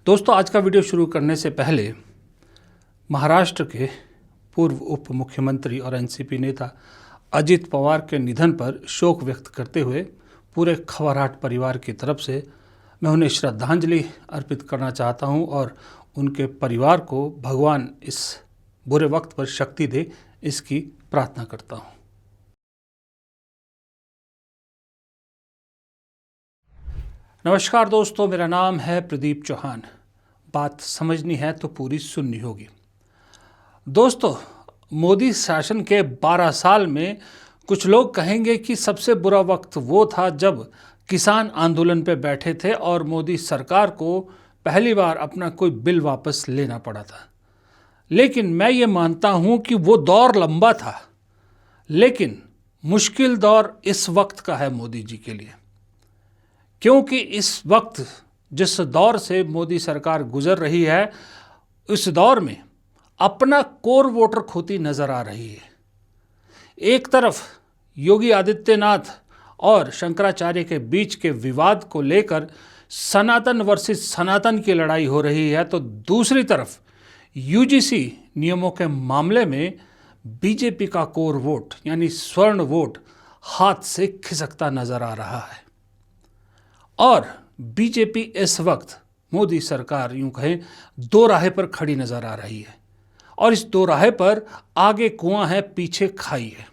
दोस्तों, आज का वीडियो शुरू करने से पहले महाराष्ट्र के पूर्व उप मुख्यमंत्री और एनसीपी नेता अजित पवार के निधन पर शोक व्यक्त करते हुए पूरे खबरहाट परिवार की तरफ से मैं उन्हें श्रद्धांजलि अर्पित करना चाहता हूं और उनके परिवार को भगवान इस बुरे वक्त पर शक्ति दे, इसकी प्रार्थना करता हूं। नमस्कार दोस्तों, मेरा नाम है प्रदीप चौहान। बात समझनी है तो पूरी सुननी होगी। दोस्तों, मोदी शासन के 12 साल में कुछ लोग कहेंगे कि सबसे बुरा वक्त वो था जब किसान आंदोलन पे बैठे थे और मोदी सरकार को पहली बार अपना कोई बिल वापस लेना पड़ा था। लेकिन मैं ये मानता हूँ कि वो दौर लंबा था, लेकिन मुश्किल दौर इस वक्त का है मोदी जी के लिए, क्योंकि इस वक्त जिस दौर से मोदी सरकार गुजर रही है, उस दौर में अपना कोर वोटर खोती नजर आ रही है। एक तरफ योगी आदित्यनाथ और शंकराचार्य के बीच के विवाद को लेकर सनातन वर्सेस सनातन की लड़ाई हो रही है, तो दूसरी तरफ यूजीसी नियमों के मामले में बीजेपी का कोर वोट यानी स्वर्ण वोट हाथ से खिसकता नजर आ रहा है। और बीजेपी इस वक्त मोदी सरकार यूं कहें दो राहे पर खड़ी नजर आ रही है, और इस दो राहे पर आगे कुआं है, पीछे खाई है।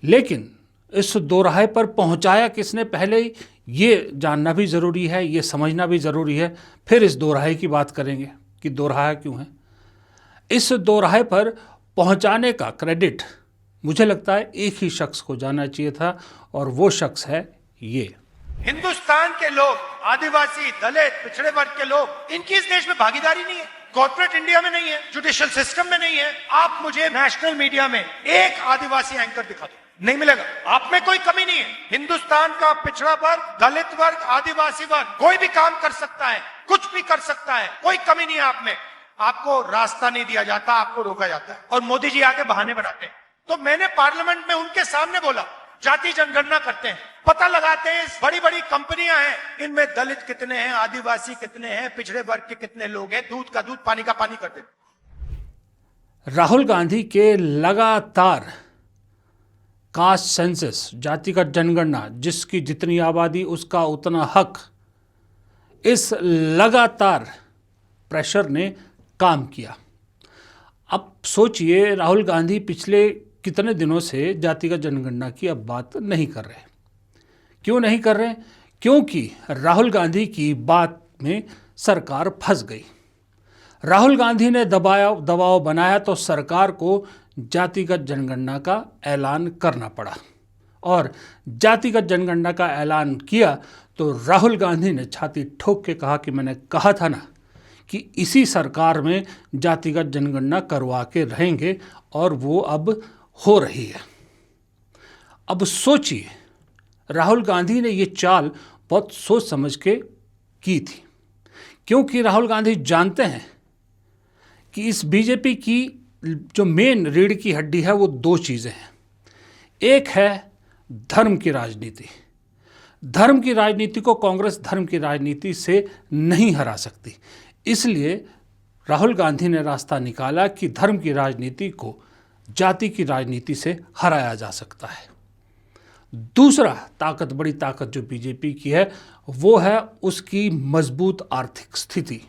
लेकिन इस दो राहे पर पहुंचाया किसने, पहले ये जानना भी जरूरी है, ये समझना भी जरूरी है। फिर इस दो राहे की बात करेंगे कि दो राह क्यों है। इस दो राहे पर पहुंचाने का क्रेडिट मुझे लगता है एक ही शख्स को जाना चाहिए था, और वो शख्स है ये हिंदुस्तान के लोग, आदिवासी, दलित, पिछड़े वर्ग के लोग, इनकी इस देश में भागीदारी नहीं है। कॉर्पोरेट इंडिया में नहीं है, जुडिशियल सिस्टम में नहीं है। आप मुझे नेशनल मीडिया में एक आदिवासी एंकर दिखा दो, नहीं मिलेगा। आप में कोई कमी नहीं है। हिंदुस्तान का पिछड़ा वर्ग, दलित वर्ग, आदिवासी वर्ग कोई भी काम कर सकता है, कुछ भी कर सकता है, कोई कमी नहीं है आप में। आपको रास्ता नहीं दिया जाता, आपको रोका जाता है, और मोदी जी आके बहाने बनाते हैं। तो मैंने पार्लियामेंट में उनके सामने बोला, जाति जनगणना करते हैं, पता लगाते हैं, बड़ी बड़ी कंपनियां हैं, इनमें दलित कितने हैं, आदिवासी कितने हैं, पिछड़े वर्ग के कितने लोग हैं, दूध का दूध, पानी का पानी करते हैं। राहुल गांधी के लगातार कास्ट सेंसस, जातिगत जनगणना, जिसकी जितनी आबादी उसका उतना हक, इस लगातार प्रेशर ने काम किया। अब सोचिए, राहुल गांधी पिछले कितने दिनों से जातिगत जनगणना की अब बात नहीं कर रहे। क्यों नहीं कर रहे? क्योंकि राहुल गांधी की बात में सरकार फंस गई। राहुल गांधी ने दबाव बनाया तो सरकार को जातिगत जनगणना का ऐलान करना पड़ा, और जातिगत जनगणना का ऐलान किया तो राहुल गांधी ने छाती ठोक के कहा कि मैंने कहा था ना कि इसी सरकार में जातिगत जनगणना करवा के रहेंगे, और वो अब हो रही है। अब सोचिए, राहुल गांधी ने ये चाल बहुत सोच समझ के की थी, क्योंकि राहुल गांधी जानते हैं कि इस बीजेपी की जो मेन रीढ़ की हड्डी है वो दो चीज़ें हैं। एक है धर्म की राजनीति। धर्म की राजनीति को कांग्रेस धर्म की राजनीति से नहीं हरा सकती, इसलिए राहुल गांधी ने रास्ता निकाला कि धर्म की राजनीति को जाति की राजनीति से हराया जा सकता है। दूसरा ताकत, बड़ी ताकत जो बीजेपी की है, वो है उसकी मजबूत आर्थिक स्थिति।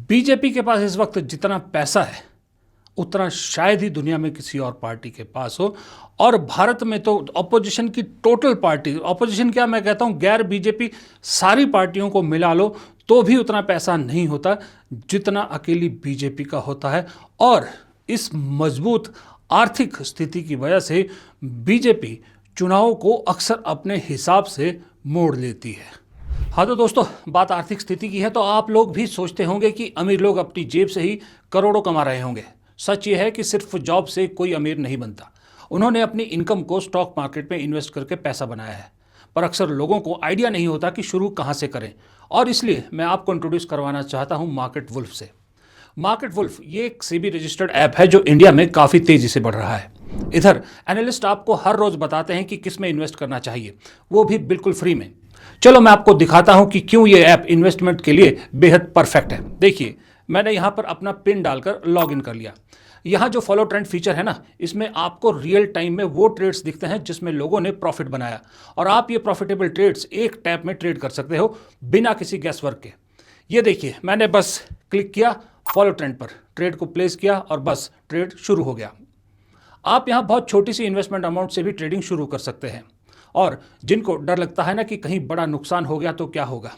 बीजेपी के पास इस वक्त जितना पैसा है उतना शायद ही दुनिया में किसी और पार्टी के पास हो, और भारत में तो ऑपोजिशन की टोटल पार्टी, ऑपोजिशन क्या मैं कहता हूँ, गैर बीजेपी सारी पार्टियों को मिला लो तो भी उतना पैसा नहीं होता जितना अकेली बीजेपी का होता है। और इस मजबूत आर्थिक स्थिति की वजह से बीजेपी चुनाव को अक्सर अपने हिसाब से मोड़ लेती है। हाँ तो दोस्तों, बात आर्थिक स्थिति की है तो आप लोग भी सोचते होंगे कि अमीर लोग अपनी जेब से ही करोड़ों कमा रहे होंगे। सच ये है कि सिर्फ जॉब से कोई अमीर नहीं बनता। उन्होंने अपनी इनकम को स्टॉक मार्केट में इन्वेस्ट करके पैसा बनाया है, पर अक्सर लोगों को आइडिया नहीं होता कि शुरू कहाँ से करें, और इसलिए मैं आपको इंट्रोड्यूस करवाना चाहता हूँ मार्केट वुल्फ से। मार्केट वुल्फ ये एक सेबी रजिस्टर्ड ऐप है जो इंडिया में काफ़ी तेज़ी से बढ़ रहा है। इधर एनालिस्ट आपको हर रोज़ बताते हैं कि किस में इन्वेस्ट करना चाहिए, वो भी बिल्कुल फ्री में। चलो मैं आपको दिखाता हूं कि क्यों ये ऐप इन्वेस्टमेंट के लिए बेहद परफेक्ट है। देखिए, मैंने यहां पर अपना पिन डालकर लॉग इन कर लिया। यहाँ जो फॉलो ट्रेंड फीचर है ना, इसमें आपको रियल टाइम में वो ट्रेड्स दिखते हैं जिसमें लोगों ने प्रॉफिट बनाया, और आप ये प्रॉफिटेबल ट्रेड्स एक टैप में ट्रेड कर सकते हो बिना किसी गैस वर्क के। ये देखिए, मैंने बस क्लिक किया फॉलो ट्रेंड पर, ट्रेड को प्लेस किया और बस ट्रेड शुरू हो गया। आप यहाँ बहुत छोटी सी इन्वेस्टमेंट अमाउंट से भी ट्रेडिंग शुरू कर सकते हैं। और जिनको डर लगता है ना कि कहीं बड़ा नुकसान हो गया तो क्या होगा,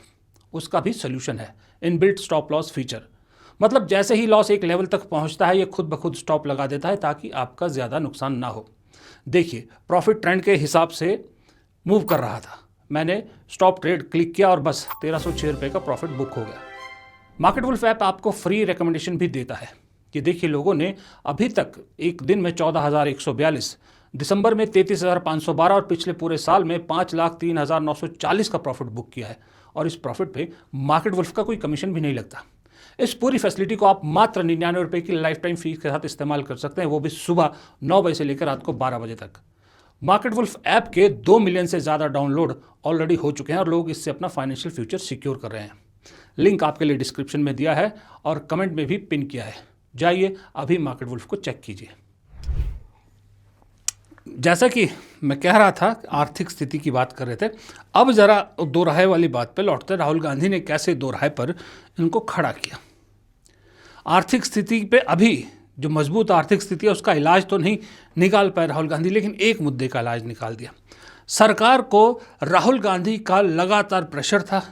उसका भी सोल्यूशन है इनबिल्ट स्टॉप लॉस फीचर। मतलब जैसे ही लॉस एक लेवल तक पहुंचता है, ये खुद ब खुद स्टॉप लगा देता है ताकि आपका ज़्यादा नुकसान ना हो। देखिए, प्रॉफिट ट्रेंड के हिसाब से मूव कर रहा था, मैंने स्टॉप ट्रेड क्लिक किया और बस 1306 रुपये का प्रॉफिट बुक हो गया। मार्केट वुल्फ ऐप आपको फ्री रिकमेंडेशन भी देता है कि देखिए, लोगों ने अभी तक एक दिन में 14,142, दिसंबर में 33,512 और पिछले पूरे साल में 5,03,940 का प्रॉफिट बुक किया है। और इस प्रॉफिट पे मार्केट वुल्फ का कोई कमीशन भी नहीं लगता। इस पूरी फैसिलिटी को आप मात्र 99 रुपये की लाइफ टाइम फीस के साथ इस्तेमाल कर सकते हैं, वो भी सुबह 9 बजे से लेकर रात को 12 बजे तक। मार्केट वुल्फ ऐप के 2 मिलियन से ज़्यादा डाउनलोड ऑलरेडी हो चुके हैं और लोग इससे अपना फाइनेंशियल फ्यूचर सिक्योर कर रहे हैं। लिंक आपके लिए डिस्क्रिप्शन में दिया है और कमेंट में भी पिन किया है। जाइए अभी मार्केट वुल्फ को चेक कीजिए। जैसा कि मैं कह रहा था, आर्थिक स्थिति की बात कर रहे थे, अब जरा दोराहे वाली बात पे लौटते। राहुल गांधी ने कैसे दोराहे पर इनको खड़ा किया। आर्थिक स्थिति पे अभी जो मजबूत आर्थिक स्थिति है उसका इलाज तो नहीं निकाल पाए राहुल गांधी, लेकिन एक मुद्दे का इलाज निकाल दिया। सरकार को राहुल गांधी का लगातार प्रेशर था,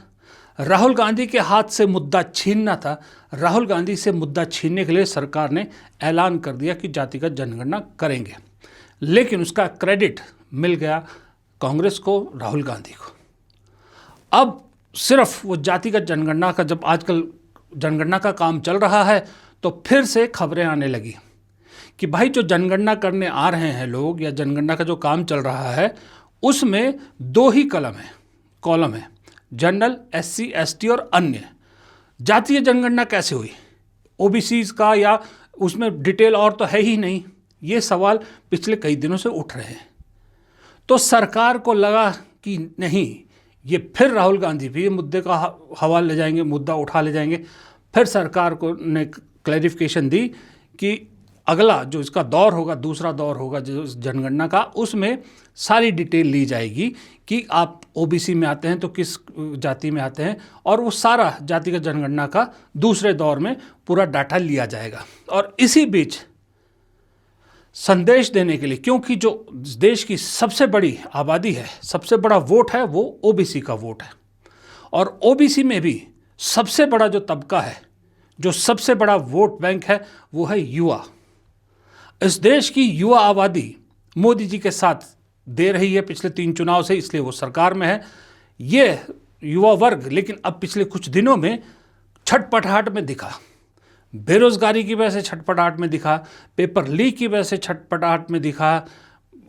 राहुल गांधी के हाथ से मुद्दा छीनना था। राहुल गांधी से मुद्दा छीनने के लिए सरकार ने ऐलान कर दिया कि जातिगत जनगणना करेंगे, लेकिन उसका क्रेडिट मिल गया कांग्रेस को, राहुल गांधी को। अब सिर्फ वो जातिगत जनगणना का, जब आजकल जनगणना का काम चल रहा है तो फिर से खबरें आने लगी कि भाई जो जनगणना करने आ रहे हैं लोग, या जनगणना का जो काम चल रहा है उसमें 2 ही कॉलम है, जनरल, SC, ST और अन्य। जातीय जनगणना कैसे हुई? OBCs का या उसमें डिटेल और तो है ही नहीं। ये सवाल पिछले कई दिनों से उठ रहे हैं। तो सरकार को लगा कि नहीं, ये फिर राहुल गांधी भी ये मुद्दे का हवाला ले जाएंगे, मुद्दा उठा ले जाएंगे। फिर सरकार को ने क्लैरिफिकेशन दी कि अगला जो इसका दौर होगा, दूसरा दौर होगा जो जनगणना का, उसमें सारी डिटेल ली जाएगी कि आप OBC में आते हैं तो किस जाति में आते हैं, और वो सारा जातिगत जनगणना का दूसरे दौर में पूरा डाटा लिया जाएगा। और इसी बीच संदेश देने के लिए, क्योंकि जो देश की सबसे बड़ी आबादी है, सबसे बड़ा वोट है, वो OBC का वोट है, और OBC में भी सबसे बड़ा जो तबका है, जो सबसे बड़ा वोट बैंक है, वो है युवा। इस देश की युवा आबादी मोदी जी के साथ दे रही है पिछले 3 चुनाव से, इसलिए वो सरकार में है। ये युवा वर्ग लेकिन अब पिछले कुछ दिनों में छटपटाहट में दिखा, बेरोजगारी की वजह से छटपटाहट में दिखा, पेपर लीक की वजह से छटपटाहट में दिखा,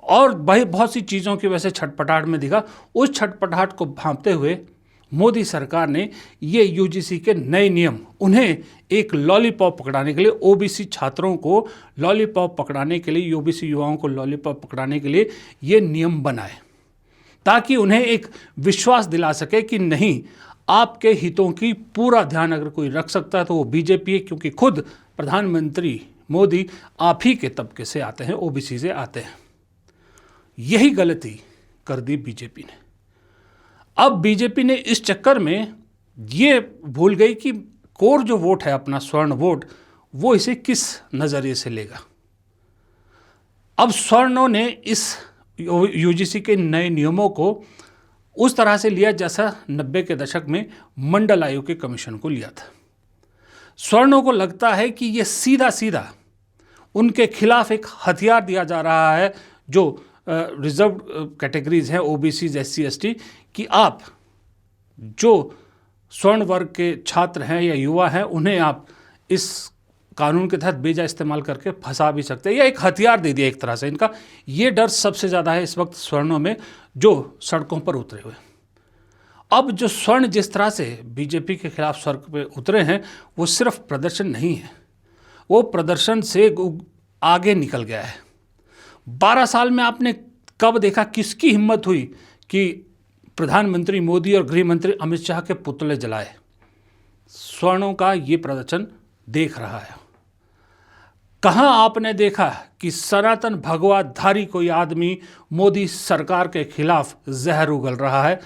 और भाई बहुत सी चीज़ों की वजह से छटपटाहट में दिखा। उस छटपटाहट को भांपते हुए मोदी सरकार ने ये UGC के नए नियम, उन्हें एक लॉलीपॉप पकड़ाने के लिए, OBC छात्रों को लॉलीपॉप पकड़ाने के लिए, OBC युवाओं को लॉलीपॉप पकड़ाने के लिए ये नियम बनाए, ताकि उन्हें एक विश्वास दिला सके कि नहीं, आपके हितों की पूरा ध्यान अगर कोई रख सकता है तो वो BJP है, क्योंकि खुद प्रधानमंत्री मोदी आप ही के तबके से आते हैं, OBC से आते हैं। यही गलती कर दी BJP ने। अब BJP ने इस चक्कर में ये भूल गई कि कोर जो वोट है अपना, स्वर्ण वोट, वो इसे किस नज़रिए से लेगा। अब स्वर्णों ने इस UGC के नए नियमों को उस तरह से लिया जैसा 90 के दशक में मंडल आयोग के कमीशन को लिया था। स्वर्णों को लगता है कि ये सीधा सीधा उनके खिलाफ एक हथियार दिया जा रहा है, जो रिजर्व कैटेगरीज हैं, OBCs, SC, ST, कि आप जो स्वर्ण वर्ग के छात्र हैं या युवा हैं, उन्हें आप इस कानून के तहत बेजा इस्तेमाल करके फंसा भी सकते हैं, या एक हथियार दे दिया एक तरह से इनका। ये डर सबसे ज़्यादा है इस वक्त स्वर्णों में, जो सड़कों पर उतरे हुए। अब जो स्वर्ण जिस तरह से BJP के खिलाफ सड़क पे उतरे हैं, वो सिर्फ प्रदर्शन नहीं है, वो प्रदर्शन से आगे निकल गया है। 12 साल में आपने कब देखा, किसकी हिम्मत हुई कि प्रधानमंत्री मोदी और गृह मंत्री अमित शाह के पुतले जलाए। स्वर्णों का ये प्रदर्शन देख रहा है। कहाँ आपने देखा कि सनातन भगवाधारी कोई आदमी मोदी सरकार के खिलाफ जहर उगल रहा है।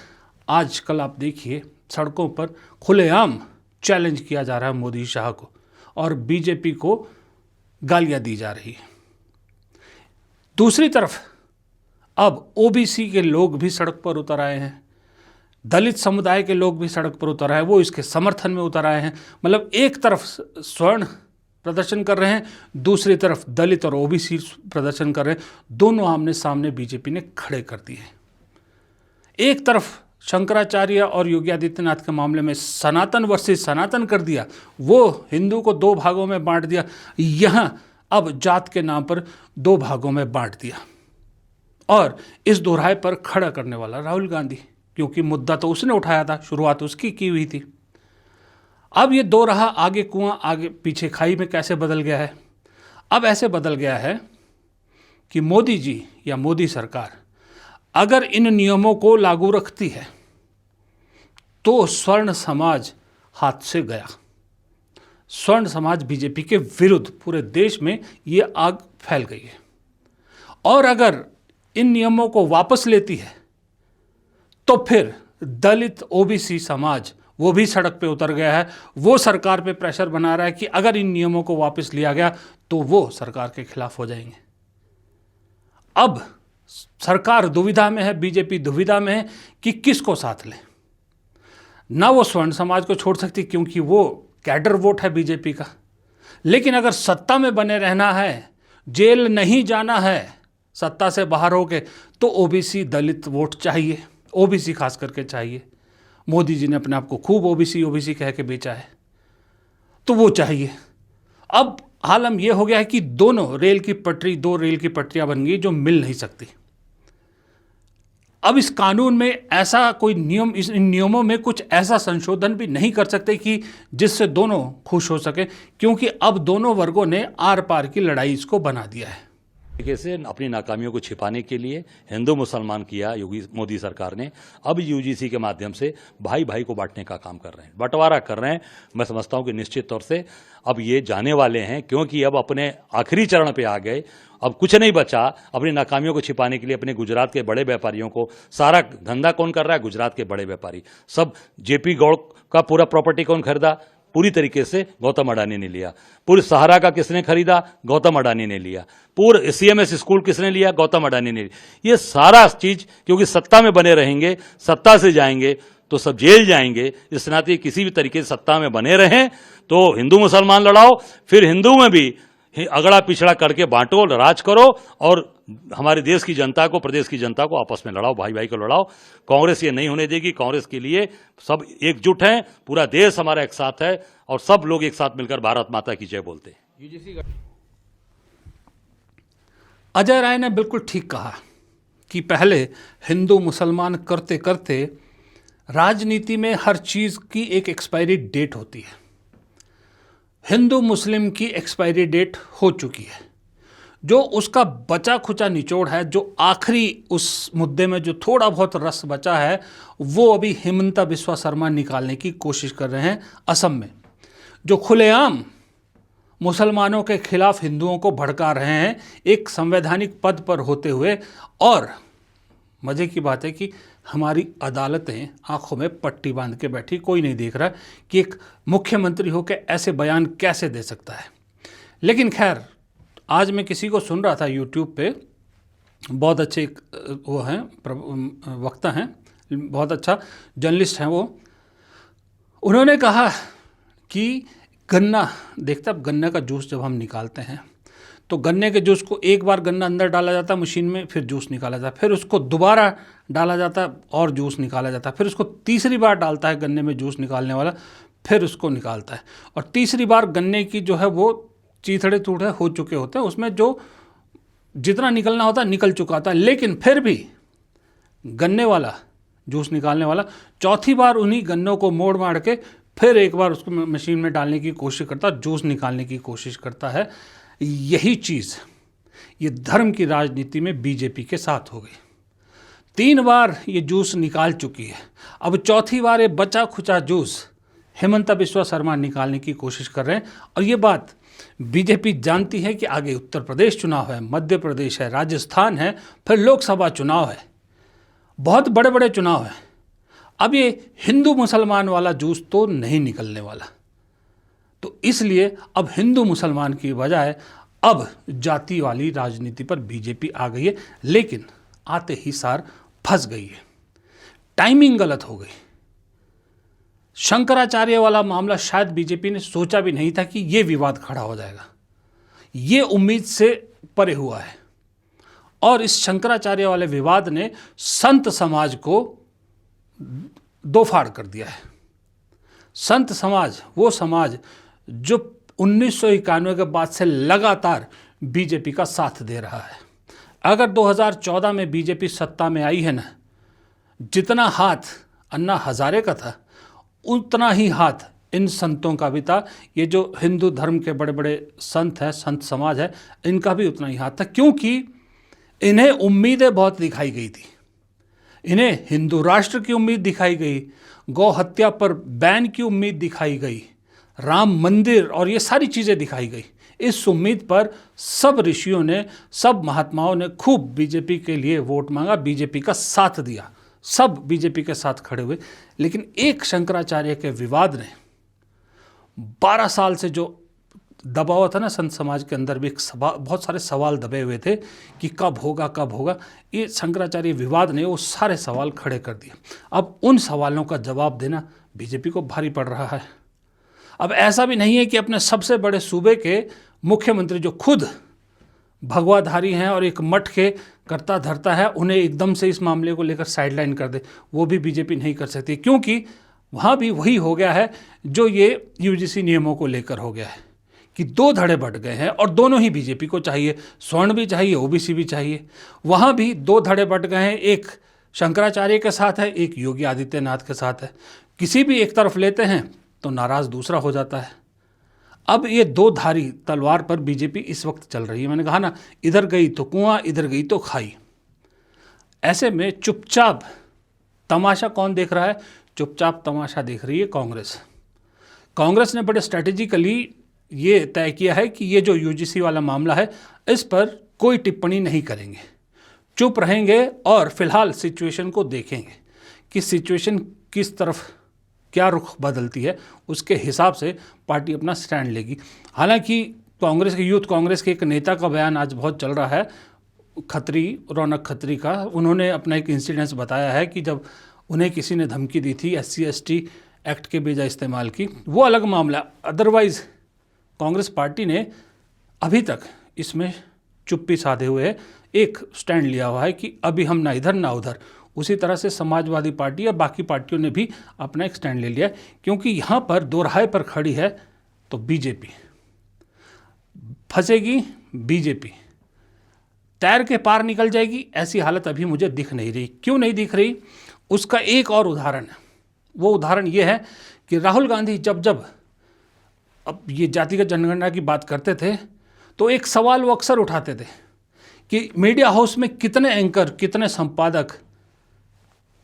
आजकल आप देखिए सड़कों पर खुलेआम चैलेंज किया जा रहा है मोदी शाह को और बीजेपी को गालियां दी जा रही है। दूसरी तरफ अब ओबीसी के लोग भी सड़क पर उतर आए हैं, दलित समुदाय के लोग भी सड़क पर उतर आए, वो इसके समर्थन में उतर आए हैं। मतलब एक तरफ स्वर्ण प्रदर्शन कर रहे हैं, दूसरी तरफ दलित और ओबीसी प्रदर्शन कर रहे हैं। दोनों आमने सामने बीजेपी ने खड़े कर दिए। एक तरफ शंकराचार्य और योगी आदित्यनाथ के मामले में सनातन वर्सेस सनातन कर दिया, वो हिंदू को दो भागों में बांट दिया। यहाँ अब जात के नाम पर दो भागों में बांट दिया। और इस दोहराए पर खड़ा करने वाला राहुल गांधी, क्योंकि मुद्दा तो उसने उठाया था, शुरुआत उसकी की हुई थी। अब ये दो रहा आगे कुआं आगे पीछे खाई में कैसे बदल गया है। अब ऐसे बदल गया है कि मोदी जी या मोदी सरकार अगर इन नियमों को लागू रखती है तो स्वर्ण समाज हाथ से गया। स्वर्ण समाज बीजेपी के विरुद्ध पूरे देश में ये आग फैल गई है। और अगर इन नियमों को वापस लेती है तो फिर दलित ओबीसी समाज वो भी सड़क पे उतर गया है। वो सरकार पे प्रेशर बना रहा है कि अगर इन नियमों को वापस लिया गया तो वो सरकार के खिलाफ हो जाएंगे। अब सरकार दुविधा में है, बीजेपी दुविधा में है कि किसको साथ ले। ना वो स्वर्ण समाज को छोड़ सकती क्योंकि वो कैडर वोट है बीजेपी का, लेकिन अगर सत्ता में बने रहना है, जेल नहीं जाना है सत्ता से बाहर होके, तो ओबीसी दलित वोट चाहिए, ओबीसी खास करके चाहिए। मोदी जी ने अपने आप को खूब ओबीसी ओबीसी कह के बेचा है, तो वो चाहिए। अब आलम यह हो गया है कि दोनों रेल की पटरी, दो रेल की पटरियां बन गई जो मिल नहीं सकती। अब इस कानून में ऐसा कोई नियम, इन नियमों में कुछ ऐसा संशोधन भी नहीं कर सकते कि जिससे दोनों खुश हो सके, क्योंकि अब दोनों वर्गों ने आर पार की लड़ाई इसको बना दिया है। तरीके से अपनी नाकामियों को छिपाने के लिए हिंदू मुसलमान किया योगी मोदी सरकार ने। अब यूजीसी के माध्यम से भाई भाई को बांटने का काम कर रहे हैं, बंटवारा कर रहे हैं। मैं समझता हूं कि निश्चित तौर से अब ये जाने वाले हैं, क्योंकि अब अपने आखिरी चरण पे आ गए। अब कुछ नहीं बचा अपनी नाकामियों को छिपाने के लिए। अपने गुजरात के बड़े व्यापारियों को, सारा धंधा कौन कर रहा है? गुजरात के बड़े व्यापारी। सब जेपी गौड़ का पूरा प्रॉपर्टी कौन खरीदा? पूरी तरीके से गौतम अडानी ने लिया। पूरे सहारा का किसने खरीदा? गौतम अडानी ने लिया। पूरे सीएमएस स्कूल किसने लिया? गौतम अडानी ने लिया। ये सारा चीज क्योंकि सत्ता में बने रहेंगे, सत्ता से जाएंगे तो सब जेल जाएंगे। इस नाते किसी भी तरीके से सत्ता में बने रहें तो हिंदू मुसलमान लड़ाओ, फिर हिंदू में भी अगड़ा पिछड़ा करके बांटो, राज करो और हमारे देश की जनता को, प्रदेश की जनता को आपस में लड़ाओ, भाई भाई को लड़ाओ। कांग्रेस ये नहीं होने देगी। कांग्रेस के लिए सब एकजुट हैं, पूरा देश हमारा एक साथ है और सब लोग एक साथ मिलकर भारत माता की जय बोलते हैं। अजय राय ने बिल्कुल ठीक कहा कि पहले हिंदू मुसलमान करते करते राजनीति में हर चीज की एक एक्सपायरी डेट होती है। हिंदू मुस्लिम की एक्सपायरी डेट हो चुकी है। जो उसका बचा खुचा निचोड़ है, जो आखिरी उस मुद्दे में जो थोड़ा बहुत रस बचा है, वो अभी हिमंता बिस्वा शर्मा निकालने की कोशिश कर रहे हैं असम में, जो खुलेआम मुसलमानों के खिलाफ हिंदुओं को भड़का रहे हैं एक संवैधानिक पद पर होते हुए। और मजे की बात है कि हमारी अदालतें आंखों में पट्टी बांध के बैठी, कोई नहीं देख रहा कि एक मुख्यमंत्री होकर ऐसे बयान कैसे दे सकता है। लेकिन खैर, आज मैं किसी को सुन रहा था यूट्यूब पे, बहुत अच्छे वो हैं, वक्ता हैं, बहुत अच्छा जर्नलिस्ट हैं वो। उन्होंने कहा कि गन्ना, देखते अब गन्ने का जूस जब हम निकालते हैं तो गन्ने के जूस को एक बार गन्ना अंदर डाला जाता है मशीन में, फिर जूस निकाला जाता है, फिर उसको दोबारा डाला जाता है और जूस निकाला जाता है, फिर उसको तीसरी बार डालता है गन्ने में जूस निकालने वाला, फिर उसको निकालता है। और तीसरी बार गन्ने की जो है वो चीथड़े टूटे हो चुके होते हैं, उसमें जो जितना निकलना होता है निकल चुका था, लेकिन फिर भी गन्ने वाला, जूस निकालने वाला चौथी बार उन्हीं गन्नों को मोड़ मार के फिर एक बार उसको मशीन में डालने की कोशिश करता, जूस निकालने की कोशिश करता है। यही चीज़ ये धर्म की राजनीति में बीजेपी के साथ हो गई। 3 बार ये जूस निकाल चुकी है। अब चौथी बार ये बचा खुचा जूस हेमंता बिस्वा शर्मा निकालने की कोशिश कर रहे हैं। और ये बात बीजेपी जानती है कि आगे उत्तर प्रदेश चुनाव है, मध्य प्रदेश है, राजस्थान है, फिर लोकसभा चुनाव है, बहुत बड़े बड़े चुनाव हैं। अब ये हिंदू मुसलमान वाला जूस तो नहीं निकलने वाला, तो इसलिए अब हिंदू मुसलमान की बजाय अब जाति वाली राजनीति पर बीजेपी आ गई है। लेकिन आते ही सार फंस गई है, टाइमिंग गलत हो गई। शंकराचार्य वाला मामला शायद बीजेपी ने सोचा भी नहीं था कि ये विवाद खड़ा हो जाएगा, ये उम्मीद से परे हुआ है। और इस शंकराचार्य वाले विवाद ने संत समाज को दो फाड़ कर दिया है। संत समाज, वो समाज जो 1991 के बाद से लगातार बीजेपी का साथ दे रहा है। अगर 2014 में बीजेपी सत्ता में आई है ना, जितना हाथ अन्ना हजारे का था उतना ही हाथ इन संतों का भी था। ये जो हिंदू धर्म के बड़े बड़े संत हैं, संत समाज है, इनका भी उतना ही हाथ था, क्योंकि इन्हें उम्मीदें बहुत दिखाई गई थी। इन्हें हिंदू राष्ट्र की उम्मीद दिखाई गई, गौ हत्या पर बैन की उम्मीद दिखाई गई, राम मंदिर और ये सारी चीज़ें दिखाई गई। इस उम्मीद पर सब ऋषियों ने, सब महात्माओं ने खूब बीजेपी के लिए वोट मांगा, बीजेपी का साथ दिया, सब बीजेपी के साथ खड़े हुए। लेकिन एक शंकराचार्य के विवाद ने 12 साल से जो दबाव था ना संत समाज के अंदर भी, बहुत सारे सवाल दबे हुए थे कि कब होगा कब होगा, ये शंकराचार्य विवाद ने वो सारे सवाल खड़े कर दिए। अब उन सवालों का जवाब देना बीजेपी को भारी पड़ रहा है। अब ऐसा भी नहीं है कि अपने सबसे बड़े सूबे के मुख्यमंत्री जो खुद भगवाधारी हैं और एक मठ के करता धरता है, उन्हें एकदम से इस मामले को लेकर साइडलाइन कर दे, वो भी बीजेपी नहीं कर सकती, क्योंकि वहाँ भी वही हो गया है जो ये यूजीसी नियमों को लेकर हो गया है कि 2 धड़े बट गए हैं और दोनों ही बीजेपी को चाहिए, स्वर्ण भी चाहिए, ओबीसी भी चाहिए। वहाँ भी 2 धड़े बट गए हैं, एक शंकराचार्य के साथ है, एक योगी आदित्यनाथ के साथ है। किसी भी एक तरफ लेते हैं तो नाराज़ दूसरा हो जाता है। अब ये 2 धारी तलवार पर बीजेपी इस वक्त चल रही है। मैंने कहा ना, इधर गई तो कुआं, इधर गई तो खाई। ऐसे में चुपचाप तमाशा कौन देख रहा है? चुपचाप तमाशा देख रही है कांग्रेस। कांग्रेस ने बड़े स्ट्रैटेजिकली ये तय किया है कि ये जो यूजीसी वाला मामला है, इस पर कोई टिप्पणी नहीं करेंगे, चुप रहेंगे और फिलहाल सिचुएशन को देखेंगे कि सिचुएशन किस तरफ क्या रुख बदलती है, उसके हिसाब से पार्टी अपना स्टैंड लेगी। हालांकि कांग्रेस के यूथ कांग्रेस के एक नेता का बयान आज बहुत चल रहा है, खत्री, रौनक खत्री का। उन्होंने अपना एक इंसिडेंस बताया है कि जब उन्हें किसी ने धमकी दी थी SC/ST एक्ट के बेजा इस्तेमाल की, वो अलग मामला। अदरवाइज़ कांग्रेस पार्टी ने अभी तक इसमें चुप्पी साधे हुए एक स्टैंड लिया हुआ है कि अभी हम ना इधर ना उधर। उसी तरह से समाजवादी पार्टी या बाकी पार्टियों ने भी अपना एक स्टैंड ले लिया, क्योंकि यहाँ पर दोराहे पर खड़ी है तो बीजेपी फंसेगी, बीजेपी टायर के पार निकल जाएगी। ऐसी हालत अभी मुझे दिख नहीं रही। क्यों नहीं दिख रही? उसका एक और उदाहरण है। वो उदाहरण ये है कि राहुल गांधी जब अब ये जातिगत जनगणना की बात करते थे तो एक सवाल वो अक्सर उठाते थे कि मीडिया हाउस में कितने एंकर, कितने संपादक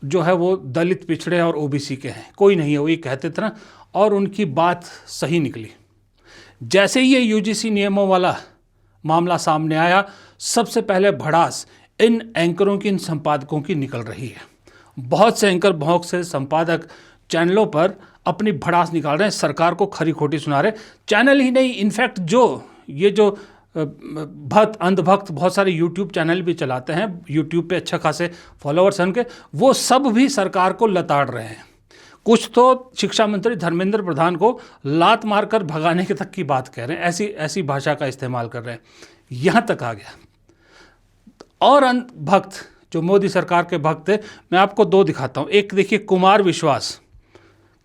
जो है वो दलित, पिछड़े और ओबीसी के हैं? कोई नहीं है, वो ये कहते थे ना। और उनकी बात सही निकली। जैसे ही ये यूजीसी नियमों वाला मामला सामने आया, सबसे पहले भड़ास इन एंकरों की, इन संपादकों की निकल रही है। बहुत से एंकर, बहुत से संपादक चैनलों पर अपनी भड़ास निकाल रहे हैं, सरकार को खरी खोटी सुना रहे। चैनल ही नहीं, इनफैक्ट जो भक्त, अंधभक्त बहुत सारे यूट्यूब चैनल भी चलाते हैं, यूट्यूब पे अच्छा खासे फॉलोअर्स हैं उनके, वो सब भी सरकार को लताड़ रहे हैं। कुछ तो शिक्षा मंत्री धर्मेंद्र प्रधान को लात मारकर भगाने के तक की बात कह रहे हैं, ऐसी भाषा का इस्तेमाल कर रहे हैं। यहाँ तक आ गया। और भक्त जो मोदी सरकार के भक्त थे, मैं आपको 2 दिखाता हूँ। एक देखिए, कुमार विश्वास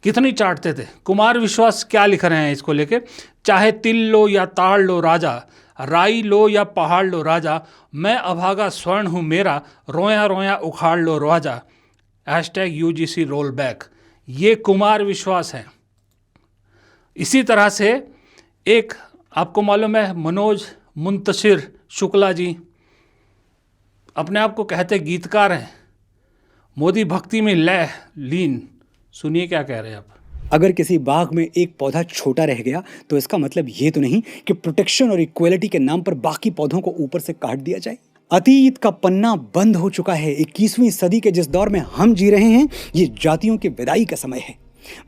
कितनी चाटते थे। कुमार विश्वास क्या लिख रहे हैं इसको लेके? चाहे तिल लो या ताड़ लो राजा, राई लो या पहाड़ लो राजा, मैं अभागा स्वर्ण हूँ मेरा, रोया रोया उखाड़ लो राजा, #UGC रोल बैक। ये कुमार विश्वास हैं। इसी तरह से एक आपको मालूम है, मनोज मुंतशिर शुक्ला जी, अपने आप को कहते गीतकार हैं, मोदी भक्ति में लय लीन। सुनिए क्या कह रहे हैं आप। अगर किसी बाग में एक पौधा छोटा रह गया तो इसका मतलब ये तो नहीं कि प्रोटेक्शन और इक्वलिटी के नाम पर बाकी पौधों को ऊपर से काट दिया जाए। अतीत का पन्ना बंद हो चुका है। 21वीं सदी के जिस दौर में हम जी रहे हैं, ये जातियों की विदाई का समय है।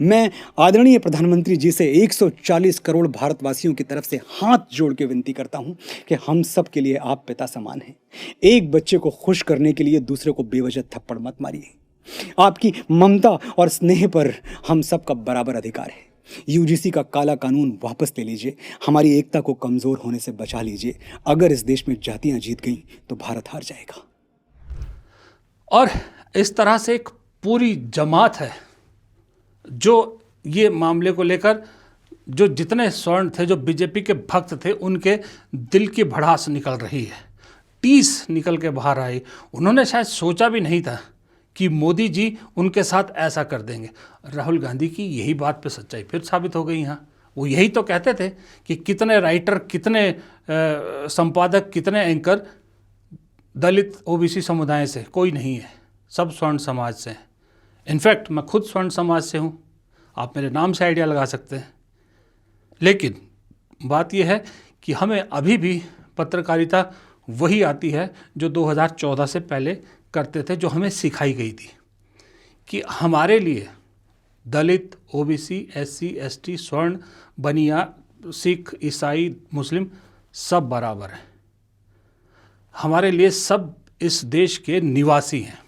मैं आदरणीय प्रधानमंत्री जी से 140 करोड़ भारतवासियों की तरफ से हाथ जोड़ के विनती करता हूं कि हम सब के लिए आप पिता समान हैं। एक बच्चे को खुश करने के लिए दूसरे को बेवजह थप्पड़ मत मारिए। आपकी ममता और स्नेह पर हम सब का बराबर अधिकार है। यूजीसी का काला कानून वापस ले लीजिए। हमारी एकता को कमजोर होने से बचा लीजिए। अगर इस देश में जातियां जीत गईं तो भारत हार जाएगा। और इस तरह से एक पूरी जमात है जो ये मामले को लेकर, जो जितने स्वर्ण थे, जो बीजेपी के भक्त थे, उनके दिल की भड़ास निकल रही है, टीस निकल के बाहर आई। उन्होंने शायद सोचा भी नहीं था कि मोदी जी उनके साथ ऐसा कर देंगे। राहुल गांधी की यही बात पे सच्चाई फिर साबित हो गई यहाँ। वो यही तो कहते थे कि कितने राइटर, कितने संपादक, कितने एंकर दलित ओबीसी समुदाय से कोई नहीं है, सब स्वर्ण समाज से हैं। इनफैक्ट मैं खुद स्वर्ण समाज से हूँ, आप मेरे नाम से आइडिया लगा सकते हैं। लेकिन बात यह है कि हमें अभी भी पत्रकारिता वही आती है जो 2014 से पहले करते थे, जो हमें सिखाई गई थी कि हमारे लिए दलित, ओबीसी, एससी, एसटी, स्वर्ण, बनिया, सिख, ईसाई, मुस्लिम सब बराबर हैं। हमारे लिए सब इस देश के निवासी हैं,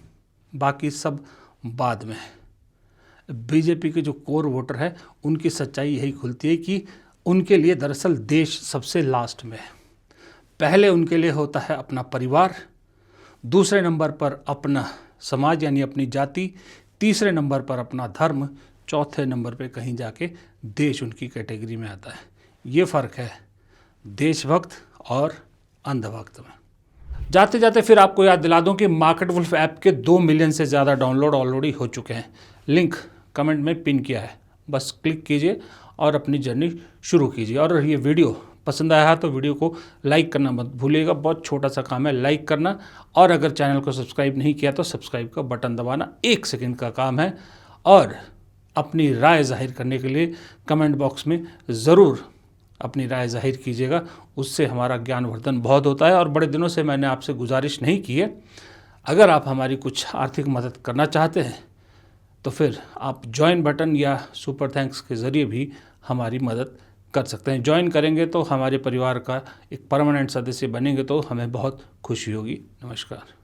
बाकी सब बाद में है। बीजेपी के जो कोर वोटर है उनकी सच्चाई यही खुलती है कि उनके लिए दरअसल देश सबसे लास्ट में है। पहले उनके लिए होता है अपना परिवार, दूसरे नंबर पर अपना समाज यानी अपनी जाति, तीसरे नंबर पर अपना धर्म, चौथे नंबर पे कहीं जाके देश उनकी कैटेगरी में आता है। ये फ़र्क है देशभक्त और अंधभक्त में। जाते जाते फिर आपको याद दिला दूं कि मार्केट वुल्फ ऐप के 2 मिलियन से ज़्यादा डाउनलोड ऑलरेडी हो चुके हैं। लिंक कमेंट में पिन किया है, बस क्लिक कीजिए और अपनी जर्नी शुरू कीजिए। और ये वीडियो पसंद आया है तो वीडियो को लाइक करना मत भूलिएगा, बहुत छोटा सा काम है लाइक करना। और अगर चैनल को सब्सक्राइब नहीं किया तो सब्सक्राइब का बटन दबाना 1 सेकंड का काम है। और अपनी राय जाहिर करने के लिए कमेंट बॉक्स में ज़रूर अपनी राय जाहिर कीजिएगा, उससे हमारा ज्ञानवर्धन बहुत होता है। और बड़े दिनों से मैंने आपसे गुजारिश नहीं की है, अगर आप हमारी कुछ आर्थिक मदद करना चाहते हैं तो फिर आप ज्वाइन बटन या सुपर थैंक्स के ज़रिए भी हमारी मदद कर सकते हैं। ज्वाइन करेंगे तो हमारे परिवार का एक परमानेंट सदस्य बनेंगे तो हमें बहुत खुशी होगी। नमस्कार।